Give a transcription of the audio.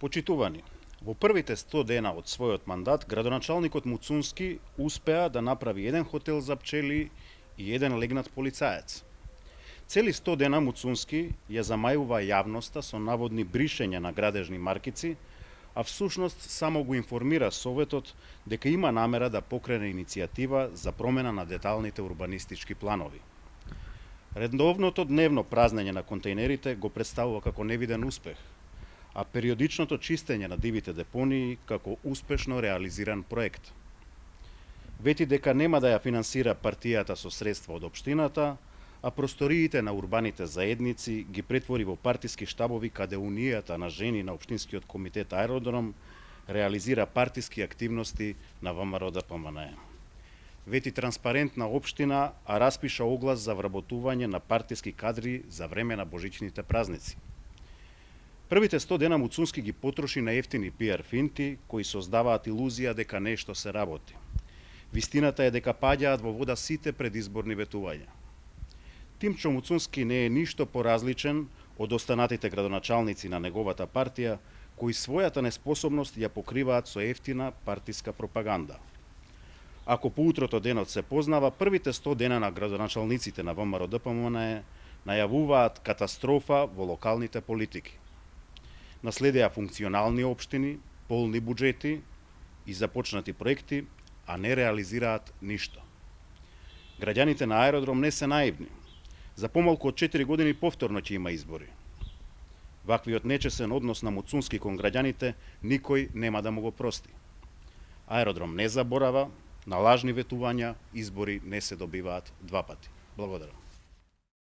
Почитувани, во првите 100 дена од својот мандат, градоначалникот Муцунски успеа да направи еден хотел за пчели и еден легнат полицаец. Цели 100 дена Муцунски ја замајува јавноста со наводни бришења на градежни маркици, а всушност само го информира Советот дека има намера да покрене иницијатива за промена на деталните урбанистички планови. Редовното дневно празнење на контейнерите го представува како невиден успех, а периодичното чистење на дивите депонии како успешно реализиран проект. Вети дека нема да ја финансира партијата со средства од општината, а просториите на урбаните заедници ги претвори во партиски штабови каде Унијата на жени на Општинскиот комитет Аеродром реализира партиски активности на ВМРО ДПМНЕ. Вети транспарентна општина, а распиша оглас за вработување на партиски кадри за време на божичните празници. Првите 100 дена Муцунски ги потроши на ефтини пиар финти кои создаваат илузија дека нешто се работи. Вистината е дека паѓаат во вода сите предизборни ветувања. Тимчо Муцунски не е ништо поразличен од останатите градоначалници на неговата партија, кои својата неспособност ја покриваат со ефтина партиска пропаганда. Ако поутрото денот се познава, првите 100 дена на градоначалниците на ВМРО ДПМНЕ најавуваат катастрофа во локалните политики. Наследеа функционални општини, полни буџети и започнати проекти, а не реализираат ништо. Граѓаните на Аеродром не се наивни. За помалку од 4 години повторно ќе има избори. Ваквиот нечесен однос на Муцунски кон граѓаните никој нема да му го прости. Аеродром не заборава, на лажни ветувања избори не се добиваат два пати. Благодарам.